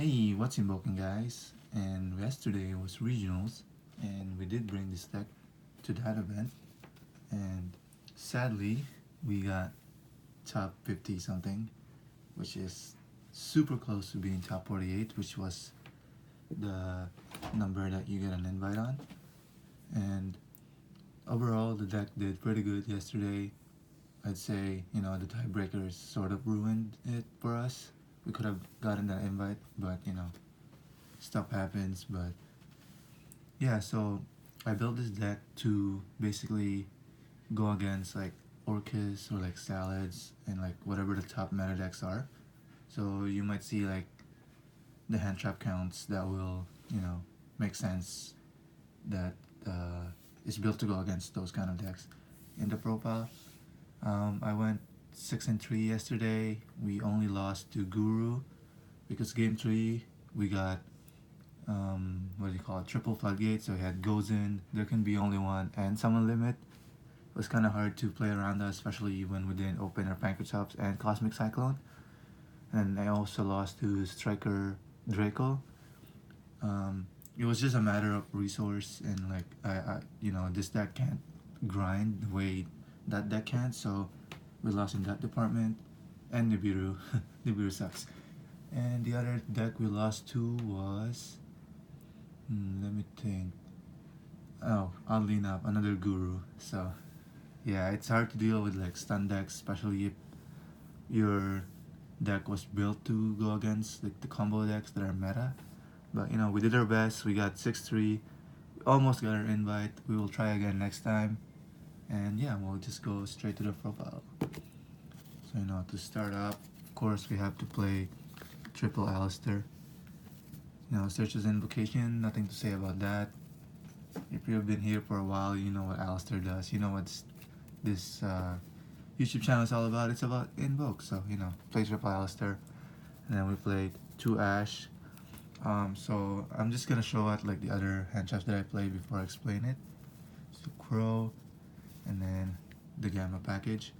Hey, what's invoking, guys? And yesterday was regionals, and we did bring this deck to that event, and sadly, we got top 50 something, which is super close to being top 48, which was the number that you get an invite on. And overall, the deck did pretty good yesterday. I'd say, the tiebreakers sort of ruined it for us. We could have gotten that invite, but stuff happens. But yeah, so I built this deck to basically go against like Orcus or like Salads and like whatever the top meta decks are. So you might see like the hand trap counts that will, make sense that is built to go against those kind of decks in the profile. I went 6-3 yesterday. We only lost to Guru because game 3 we got what do you call it, triple floodgate. So we had goes in, there can be only one, and summon limit. It was kind of hard to play around that, especially when we didn't open our Pankratops and Cosmic Cyclone. And I also lost to Striker Draco. It was just a matter of resource, and like this deck can't grind the way that deck can, so we lost in that department. And Nibiru, Nibiru sucks. And the other deck we lost to was, let me think. Oh, oddly enough, another Guru. So yeah, it's hard to deal with like stun decks, especially if your deck was built to go against like the combo decks that are meta. But we did our best. We got 6-3. Almost got our invite. We will try again next time. And yeah, we'll just go straight to the profile. So to start up, of course we have to play triple Alistair. Searches invocation, nothing to say about that. If you've been here for a while, you know what Alistair does. You know what this YouTube channel is all about. It's about invoke. So play triple Alistair. And then we played 2 Ash. So I'm just gonna show out like the other hand traps that I played before I explain it. So Crow, and then the Gamma package.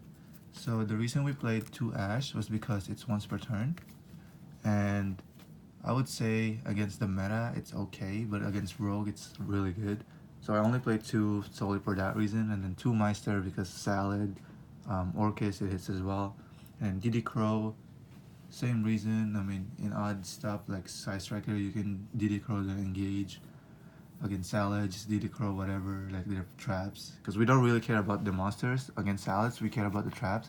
So the reason we played 2 Ash was because it's once per turn, and I would say against the meta it's okay, but against Rogue it's really good. So I only played 2 solely for that reason, and then 2 Meister because Salad, Orcus it hits as well, and Diddy Crow, same reason. I mean, in odd stuff like Side Striker, you can DD Crow to engage. Against Salad, just DD Crow, whatever, like their traps. Because we don't really care about the monsters. Against Salads, we care about the traps.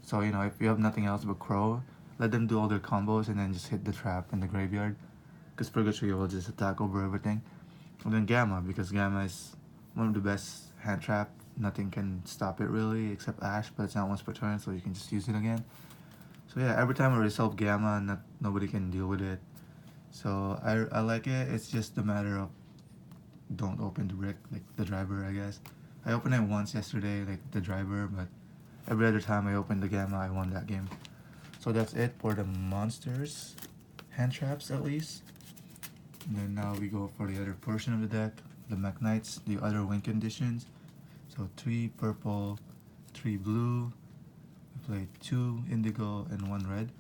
So, if you have nothing else but Crow, let them do all their combos and then just hit the trap in the graveyard. Because Purgatory will just attack over everything. And then Gamma, because Gamma is one of the best hand trap. Nothing can stop it really, except Ash, but it's not once per turn, so you can just use it again. So yeah, every time I resolve Gamma, nobody can deal with it. So I like it. It's just a matter of don't open the brick, like the driver, I guess. I opened it once yesterday, like the driver, but every other time I opened the Gamma, I won that game. So that's it for the monsters, hand traps at least. And then now we go for the other portion of the deck, the Mekk-Knights, the other win conditions. So 3 purple, 3 blue. We played 2 indigo and 1 red.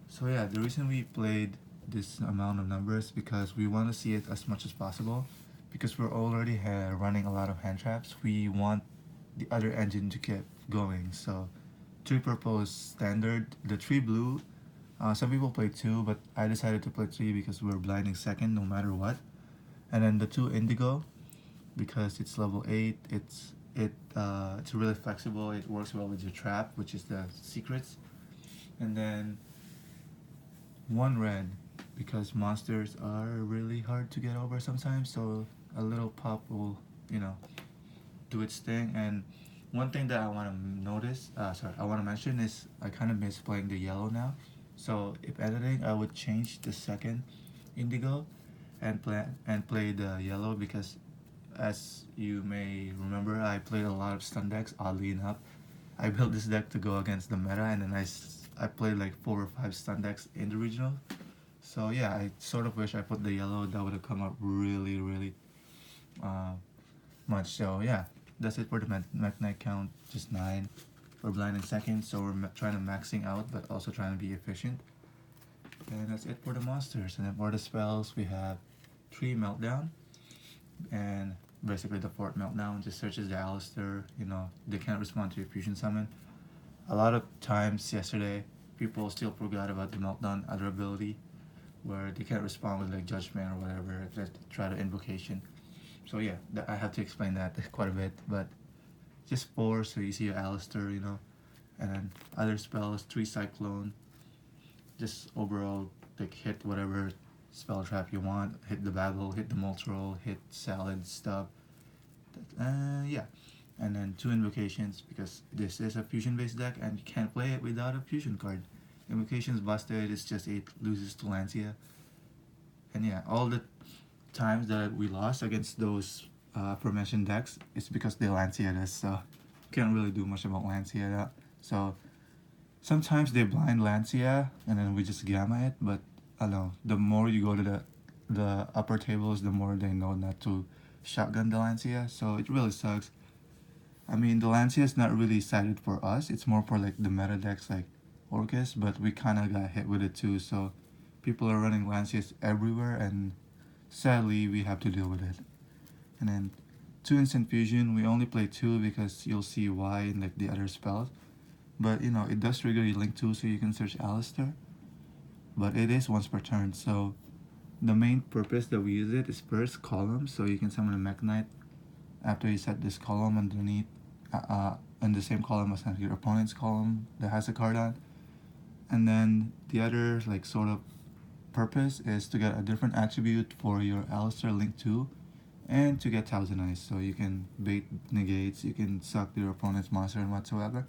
So yeah, the reason we played this amount of numbers because we want to see it as much as possible. Because we're already running a lot of hand traps, we want the other engine to keep going. So 3 purple is standard. The 3 blue, some people play 2, but I decided to play 3 because we're blinding second no matter what. And then the 2 indigo, because it's level 8, it's really flexible. It works well with your trap, which is the secrets. And then 1 red, because monsters are really hard to get over sometimes. So a little pop will, do its thing. And one thing that I want to mention is I kind of miss playing the yellow now. So if editing, I would change the second indigo and play the yellow because, as you may remember, I played a lot of stun decks. Oddly enough, I built this deck to go against the meta, and then I played like 4 or 5 stun decks in the regional. So yeah, I sort of wish I put the yellow. That would have come up really, really much. So yeah, that's it for the Mekk-Knight count, just 9. We're blind in second, so we're trying to maxing out, but also trying to be efficient. And that's it for the monsters. And then for the spells, we have 3 Meltdown, and basically the 4th Meltdown just searches the Alistair. You know, they can't respond to your fusion summon. A lot of times yesterday, people still forgot about the Meltdown other ability, where they can't respond with like Judgment or whatever if they try to Invocation. So yeah, I have to explain that quite a bit, but just 4, so you see your Alistair, you know, and then other spells, 3 Cyclone, just overall like hit whatever spell trap you want, hit the Bagel, hit the Moltrol, hit Salad stuff, yeah. And then 2 Invocations, because this is a fusion based deck and you can't play it without a fusion card. Invocations busted, it's just 8 loses to Lancia. And yeah, all the times that we lost against those aforementioned decks, it's because they Lancia us, so can't really do much about Lancia. So sometimes they blind Lancia and then we just gamma it, but I don't know, the more you go to the upper tables, the more they know not to shotgun the Lancia, so it really sucks. I mean, the Lancia is not really sided for us, it's more for like the meta decks like Orcus, but we kind of got hit with it too, so people are running Lancias everywhere, and sadly we have to deal with it. And then 2 Instant Fusion, we only play 2 because you'll see why in like the other spells. But you know, it does trigger your Link 2 so you can search Alistair. But it is once per turn, so the main purpose that we use it is first column, so you can summon a Mekk-Knight after you set this column underneath, in the same column as your opponent's column that has a card on. And then the other like sort of purpose is to get a different attribute for your Alistair Link 2 and to get Thousand Eyes, so you can bait negates, you can suck your opponent's monster and whatsoever.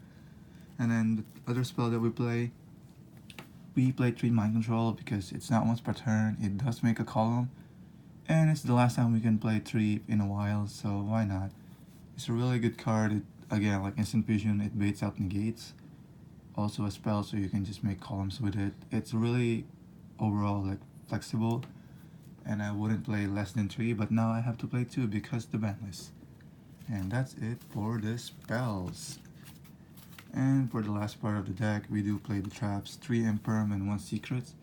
And then the other spell that we play 3 Mind Control because it's not once per turn, it does make a column, and it's the last time we can play 3 in a while, so why not? It's a really good card. It, again, like Instant Fusion, it baits out negates. Also a spell so you can just make columns with it. It's really overall like flexible, and I wouldn't play less than 3, but now I have to play 2 because the ban list. And that's it for the spells. And for the last part of the deck, we do play the traps, 3 Imperm and 1 Secrets.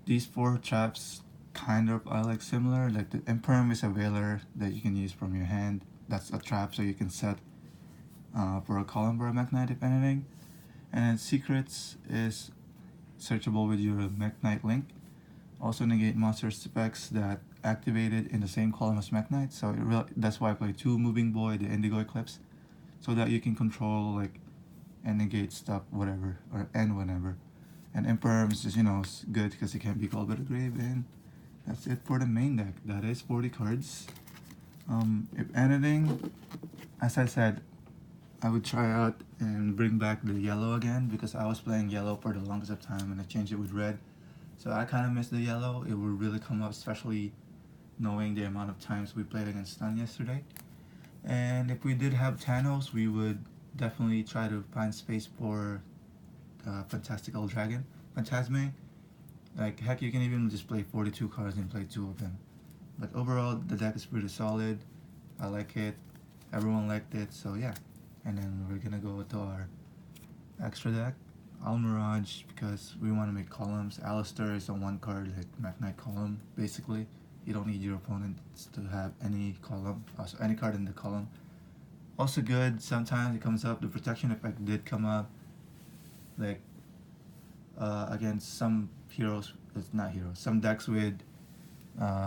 These 4 traps kind of are like similar, like the Imperm is a Veiler that you can use from your hand. That's a trap so you can set for a column for a Mekk-Knight if anything. And then Secrets is searchable with your Mekk-Knight link. Also negate monster specs that activated in the same column as Mekk-Knight, so that's why I play 2 Moving Boy, the Indigo Eclipse, so that you can control like and negate stuff whatever or and whenever. And Imperm is just, you know, good because it can be called by the grave. And that's it for the main deck. That is 40 cards. If anything, as I said, I would try out and bring back the yellow again because I was playing yellow for the longest of time and I changed it with red. So I kind of miss the yellow. It would really come up, especially knowing the amount of times we played against Stun yesterday. And if we did have Thanos, we would definitely try to find space for Fantastical Dragon, Phantasme. Like heck, you can even just play 42 cards and play 2 of them. But overall, the deck is pretty solid. I like it. Everyone liked it, so yeah. And then we're gonna go to our extra deck, Almirage, because we want to make columns. Alistair is a 1 card like Mekk-Knight column, basically. You don't need your opponents to have any column, so any card in the column. Also good, sometimes it comes up, the protection effect did come up, like against some heroes, it's not heroes, some decks with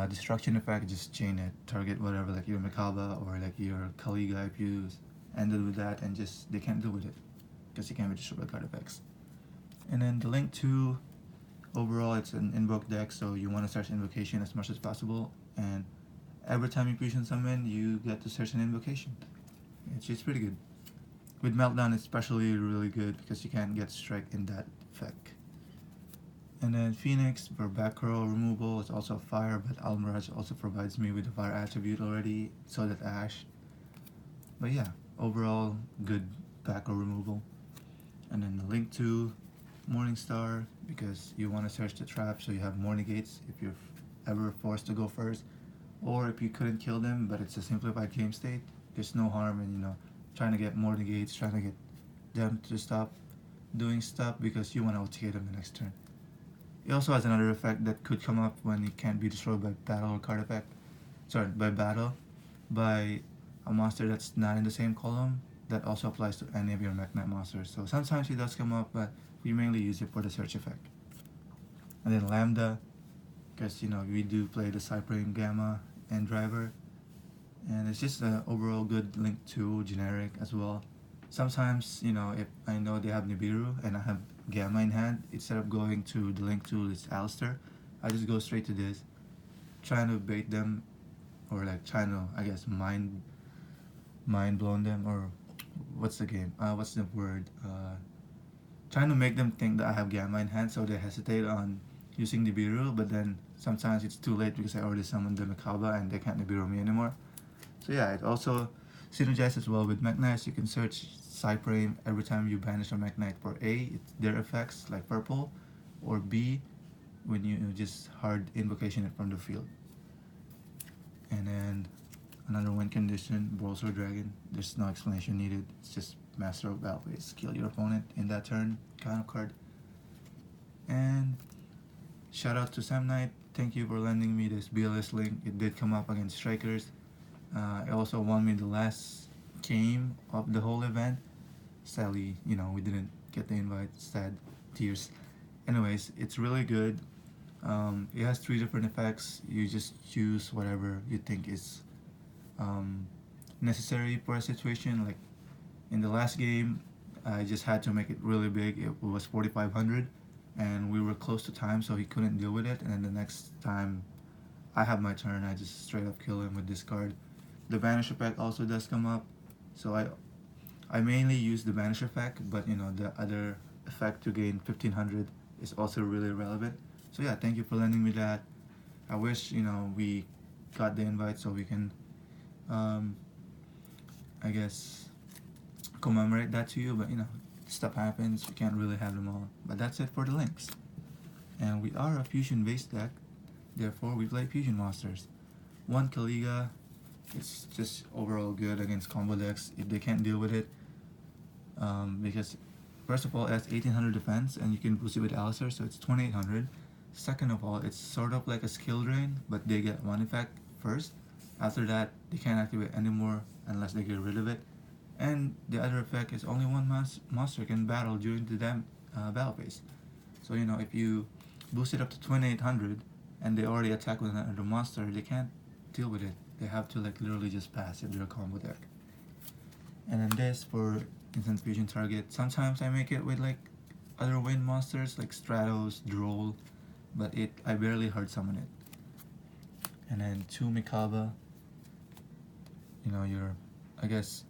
destruction effect, just chain it, target whatever, like your Mikaba or like your Kaliga if you ended with that, and just, they can't deal with it, because you can't be destroyed by card effects. And then the Link 2, overall it's an invoke deck, so you want to search invocation as much as possible, and every time you fusion summon, you get to search an invocation. It's pretty good. With Meltdown, it's especially really good because you can't get strike in that effect. And then Phoenix for back row removal is also fire, but Almirage also provides me with the fire attribute already, so that Ash. But yeah, overall good back row removal. And then the Link 2, Morningstar, because you want to search the trap so you have more negates if you're ever forced to go first, or if you couldn't kill them but it's a simplified game state, there's no harm in, you know, trying to get more negates, trying to get them to stop doing stuff because you want to OTK them the next turn. It also has another effect that could come up when it can't be destroyed by battle or card effect. Sorry, by battle, by a monster that's not in the same column. That also applies to any of your Mekk-Knight monsters. So sometimes it does come up, but we mainly use it for the search effect. And then Lambda, because we do play the Cyprane Gamma and Driver, and it's just an overall good link tool, generic as well. Sometimes if I know they have Nibiru and I have Gamma in hand, instead of going to the link tool, it's Alistair, I just go straight to this, trying to bait them, or like trying to, I guess, mind blown them, or what's the word, trying to make them think that I have Gamma in hand, so they hesitate on using Nibiru, but then sometimes it's too late because I already summoned the Mikaba and they can't Nibiru me anymore. So yeah, it also synergizes well with Mekk-Knight. You can search Cyprane every time you banish a Mekk-Knight for A, it's their effects like purple, or B, when you just hard invocation it from the field. And then another win condition, Bolster Dragon. There's no explanation needed. It's just Master of Battleface. Kill your opponent in that turn kind of card. And shout out to Mekk-Knight. Thank you for lending me this BLS link. It did come up against Strikers. It also won me the last game of the whole event. Sadly, we didn't get the invite. Sad tears. Anyways, it's really good. It has 3 different effects. You just choose whatever you think is necessary for a situation. Like in the last game, I just had to make it really big. It was 4,500, and we were close to time, so he couldn't deal with it. And then the next time I have my turn, I just straight up kill him with this card. The Banish effect also does come up, so I mainly use the Banish effect, but the other effect to gain 1,500 is also really relevant. So yeah, thank you for lending me that. I wish we got the invite so we can I guess commemorate that to you, but stuff happens, we can't really have them all. But that's it for the links. And we are a fusion based deck, therefore we play fusion monsters. One Kaliga, it's just overall good against combo decks if they can't deal with it, because first of all it has 1800 defense and you can boost it with Alistair, so it's 2800. Second of all, it's sort of like a skill drain, but they get one effect first. After that, they can't activate anymore unless they get rid of it. And the other effect is only one monster can battle during the battle phase. So if you boost it up to 2800 and they already attack with another monster, they can't deal with it. They have to literally just pass if they're a combo deck. And then this for instant fusion target. Sometimes I make it with other wind monsters like Stratos, Droll, but I barely hard summon it. And then 2 Mikaba. I guess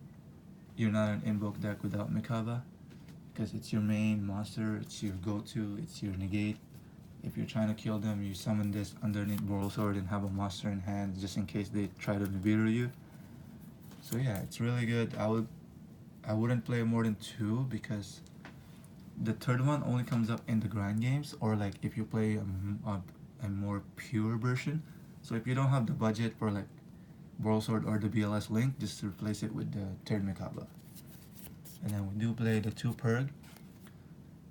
you're not an invoke deck without Mikaba, because it's your main monster, it's your go-to, it's your negate. If you're trying to kill them, you summon this underneath Boral Sword and have a monster in hand just in case they try to Nibiru you. So yeah, it's really good. I wouldn't play more than 2 because the third one only comes up in the grind games, or if you play a more pure version. So if you don't have the budget for Boral Sword or the BLS link, just replace it with the third Mikaba. And then we do play the 2 Purg.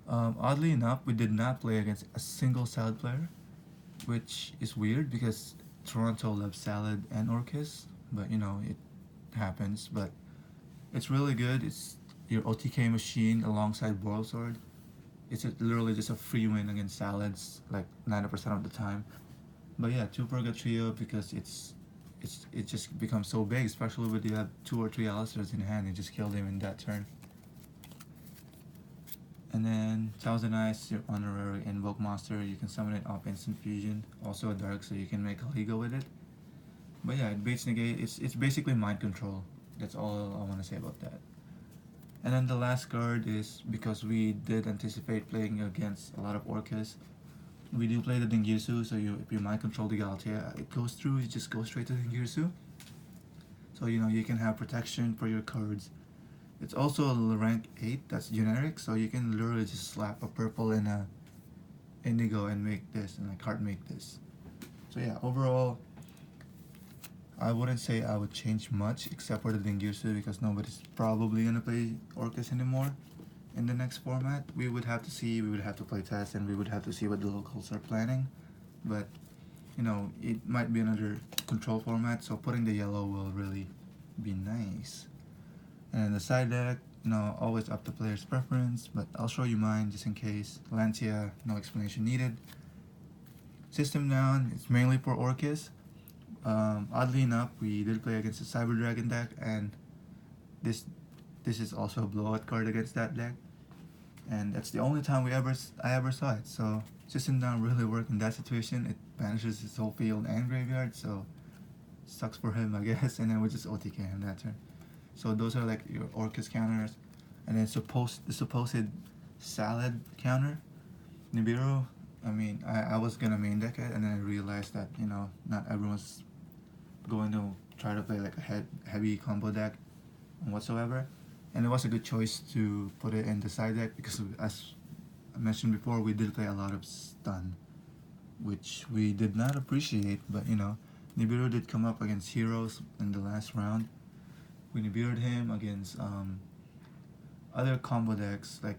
Oddly enough, we did not play against a single Salad player, which is weird because Toronto loves Salad and Orcus, but it happens. But it's really good. It's your OTK machine alongside Boral Sword. It's literally just a free win against Salads 90% of the time. But yeah, 2 Purga Trio, because it just becomes so big, especially when you have 2 or 3 Alistairs in hand. You just kill them in that turn. And then Thousand Eyes, your honorary invoke monster. You can summon it off instant fusion. Also a dark, so you can make a Liga with it. But yeah, it baits negate. It's basically mind control. That's all I want to say about that. And then the last card is, because we did anticipate playing against a lot of Orcas, we do play the Dingirsu, so if you mind control the Galatea, it goes through, you just go straight to Dingirsu. So you can have protection for your cards. It's also a rank 8, that's generic, so you can literally just slap a purple and a indigo and make this, and heart make this. So yeah, overall, I wouldn't say I would change much except for the Dingirsu, because nobody's probably gonna play Orcus anymore. in the next format. We would have to see, we would have to play test, and we would have to see what the locals are planning. But you know, it might be another control format, so putting the yellow will really be nice. And the side deck, you know, always up to player's preference, but I'll show you mine just in case. Lancia, no explanation needed. System down, it's mainly for Orcus. Oddly enough, we did play against the Cyber Dragon deck, and this is also a blowout card against that deck. And that's the only time I ever saw it. So system down really worked in that situation. It banishes his whole field and graveyard, so sucks for him, I guess. And then we just OTK him that turn. So those are like your Orcus counters. And then the supposed salad counter, Nibiru. I mean, I was gonna main deck it, and then I realized that, you know, not everyone's going to try to play like a heavy combo deck and whatsoever. And it was a good choice to put it in the side deck because, as I mentioned before, we did play a lot of stun, which we did not appreciate. But you know, Nibiru did come up against heroes in the last round. We Nibiru'd him against other combo decks. Like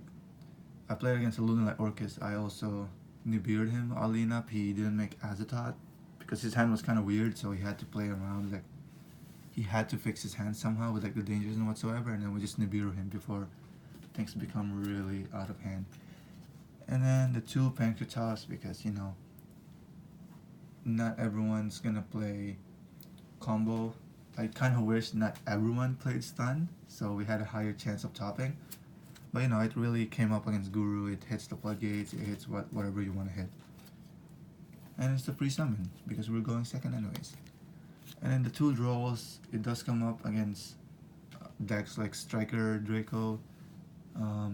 I played against a Lunalight Orcus. I also Nibiru'd him. Oddly enough, he didn't make Azatoth because his hand was kind of weird, so he had to play around. Like he had to fix his hand somehow with like the dangers and whatsoever, and then we just Nibiru him before things become really out of hand. And then the two Pancreatos, because you know, not everyone's gonna play combo. I kind of wish not everyone played stun, so we had a higher chance of topping. But you know, it really came up against Guru. It hits the floodgates. It hits whatever you want to hit. And it's the free summon because we're going second anyways. And then the two draws, it does come up against decks like Striker, Draco,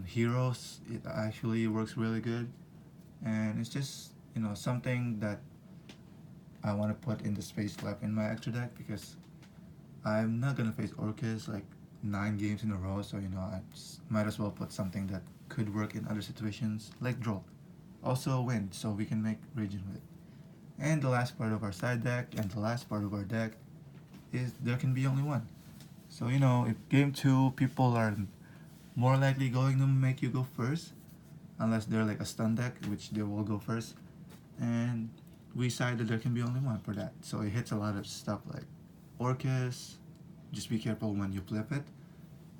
Heroes. It actually works really good, and it's just, you know, something that I want to put in the space left in my extra deck because I'm not gonna face Orcus like 9 games in a row. So you know, I just might as well put something that could work in other situations like draw. Also wind, so we can make region with it. And the last part of our side deck and the last part of our deck is there can be only one. So you know, if game 2 people are more likely going to make you go first, unless they're like a stun deck, which they will go first. And we decided there can be only one for that. So it hits a lot of stuff like Orcus, just be careful when you flip it.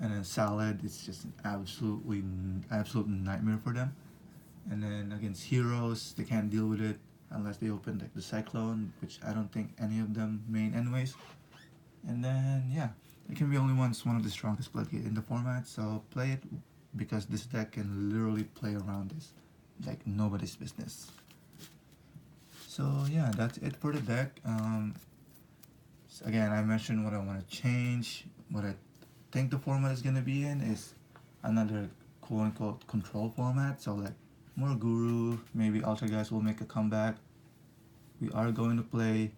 And then Salad, it's just an absolute nightmare for them. And then against Heroes, they can't deal with it unless they open like the Cyclone, which I don't think any of them main anyways. And then yeah, it can be only one of the strongest floodgate in the format, so play it because this deck can literally play around this like nobody's business. So yeah, that's it for the deck. Again, I mentioned what I want to change. What I think the format is gonna be in is another quote-unquote control format. So like more Guru, maybe Ultra guys will make a comeback. We are going to play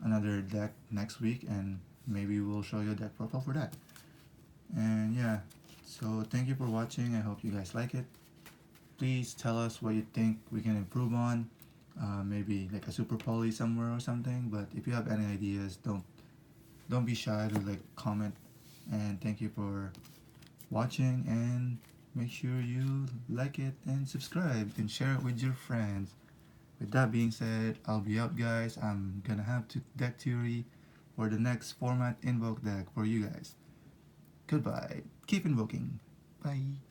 another deck next week, and maybe we'll show you a deck profile for that. And yeah, so thank you for watching. I hope you guys like it. Please tell us what you think we can improve on. Maybe like a super poly somewhere or something. But if you have any ideas, don't be shy to like comment. And thank you for watching, and make sure you like it and subscribe and share it with your friends. With that being said, I'll be out guys. I'm gonna have to deck theory for the next format invoke deck for you guys. Goodbye. Keep invoking. Bye.